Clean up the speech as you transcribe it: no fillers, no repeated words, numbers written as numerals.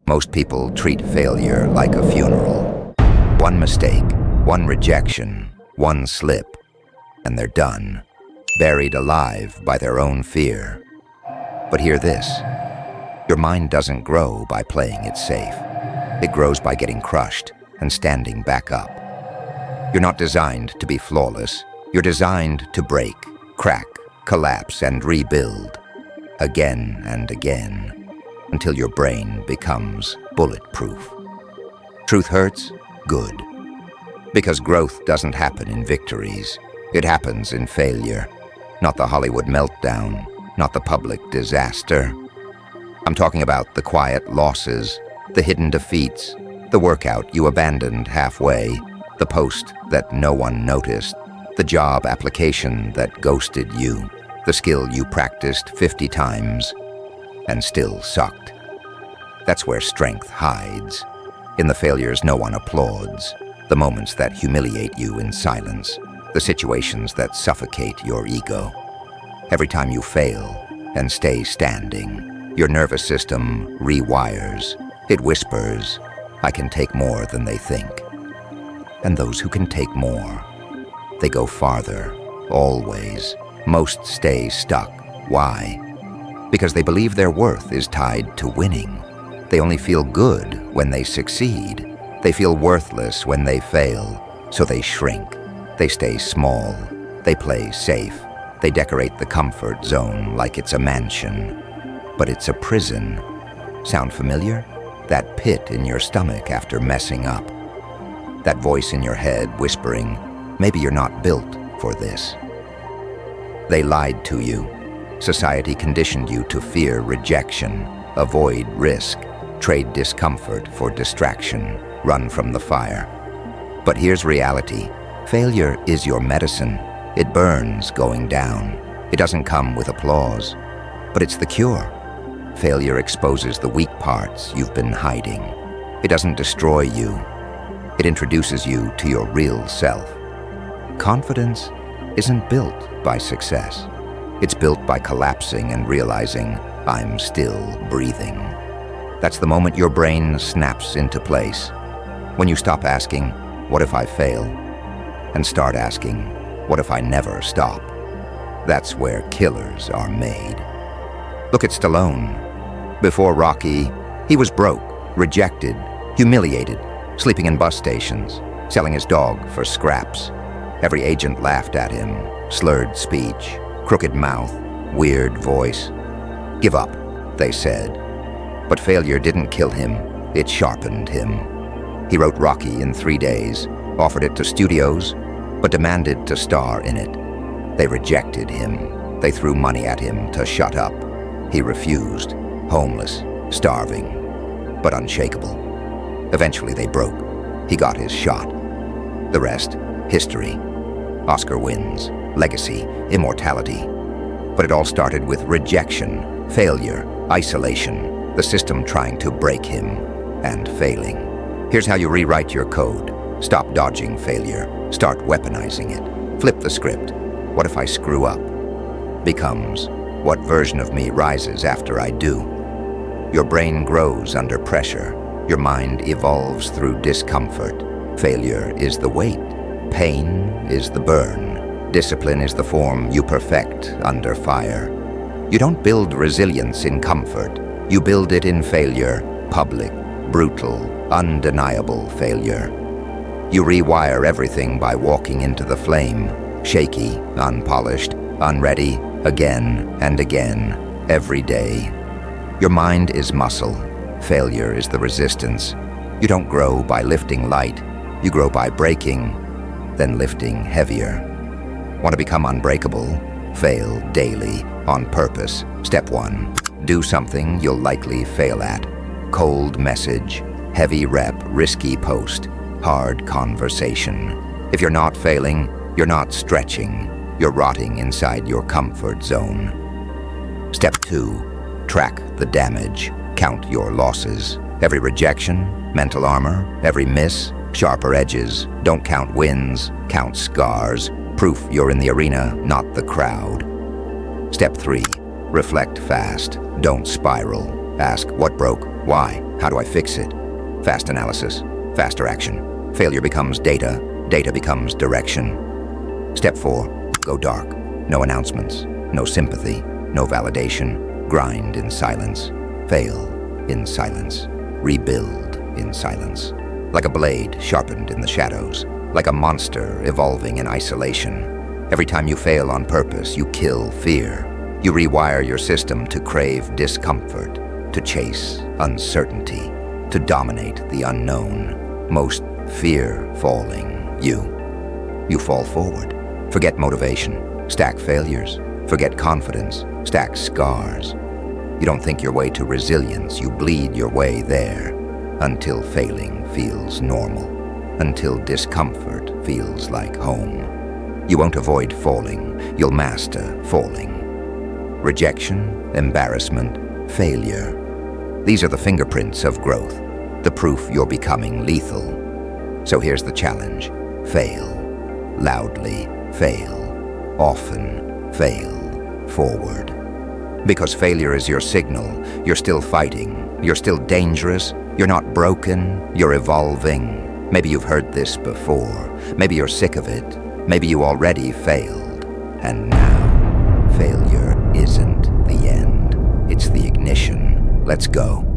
Most people treat failure like a funeral. One mistake, one rejection, one slip, and they're done, buried alive by their own fear. But hear this, your mind doesn't grow by playing it safe. It grows by getting crushed and standing back up. You're not designed to be flawless. You're designed to break, crack, collapse, and rebuild again and again until your brain becomes bulletproof. Truth hurts? Good. Because growth doesn't happen in victories. It happens in failure. Not the Hollywood meltdown, not the public disaster. I'm talking about the quiet losses, the hidden defeats, the workout you abandoned halfway, the post that no one noticed, the job application that ghosted you, the skill you practiced 50 times and still sucked. That's where strength hides, in the failures no one applauds, the moments that humiliate you in silence, the situations that suffocate your ego. Every time you fail and stay standing, your nervous system rewires. It whispers, I can take more than they think. And those who can take more, they go farther, always. Most stay stuck. Why? Because they believe their worth is tied to winning. They only feel good when they succeed. They feel worthless when they fail, so they shrink. They stay small. They play safe. They decorate the comfort zone like it's a mansion. But it's a prison. Sound familiar? That pit in your stomach after messing up. That voice in your head whispering, maybe you're not built for this. They lied to you. Society conditioned you to fear rejection, avoid risk, trade discomfort for distraction, run from the fire. But here's reality. Failure is your medicine. It burns going down. It doesn't come with applause, but it's the cure. Failure exposes the weak parts you've been hiding. It doesn't destroy you. It introduces you to your real self. Confidence isn't built by success. It's built by collapsing and realizing, I'm still breathing. That's the moment your brain snaps into place. When you stop asking, what if I fail? And start asking, what if I never stop? That's where killers are made. Look at Stallone. Before Rocky, he was broke, rejected, humiliated, sleeping in bus stations, selling his dog for scraps. Every agent laughed at him, slurred speech, crooked mouth, weird voice. Give up, they said. But failure didn't kill him, it sharpened him. He wrote Rocky in 3 days, offered it to studios, but demanded to star in it. They rejected him. They threw money at him to shut up. He refused, homeless, starving, but unshakable. Eventually they broke. He got his shot. The rest, history. Oscar wins, legacy, immortality. But it all started with rejection, failure, isolation, the system trying to break him, and failing. Here's how you rewrite your code. Stop dodging failure. Start weaponizing it. Flip the script. What if I screw up? Becomes, what version of me rises after I do? Your brain grows under pressure. Your mind evolves through discomfort. Failure is the weight. Pain is the burn. Discipline is the form you perfect under fire. You don't build resilience in comfort. You build it in failure, public, brutal, undeniable failure. You rewire everything by walking into the flame, shaky, unpolished, unready, again and again, every day. Your mind is muscle. Failure is the resistance. You don't grow by lifting light. You grow by breaking, then lifting heavier. Want to become unbreakable? Fail daily, on purpose. Step 1, do something you'll likely fail at. Cold message, heavy rep, risky post, hard conversation. If you're not failing, you're not stretching. You're rotting inside your comfort zone. Step 2, track the damage. Count your losses. Every rejection, mental armor, every miss, sharper edges. Don't count wins, count scars. Proof you're in the arena, not the crowd. Step 3, reflect fast. Don't spiral. Ask what broke, why, How do I fix it? Fast analysis, faster action. Failure becomes data, data becomes direction. Step 4, go dark. No announcements, no sympathy, no validation. Grind in silence. Fail in silence. Rebuild in silence. Like a blade sharpened in the shadows. Like a monster evolving in isolation. Every time you fail on purpose, you kill fear. You rewire your system to crave discomfort, to chase uncertainty, to dominate the unknown. Most fear falling you. You fall forward. Forget motivation. Stack failures. Forget confidence. Stack scars. You don't think your way to resilience. You bleed your way there until failing feels normal, until discomfort feels like home. You won't avoid falling. You'll master falling. Rejection, embarrassment, failure. These are the fingerprints of growth, the proof you're becoming lethal. So here's the challenge. Fail. Loudly fail. Often fail. Forward. Because failure is your signal. You're still fighting. You're still dangerous. You're not broken. You're evolving. Maybe you've heard this before. Maybe you're sick of it. Maybe you already failed. And now, failure isn't the end. It's the ignition. Let's go.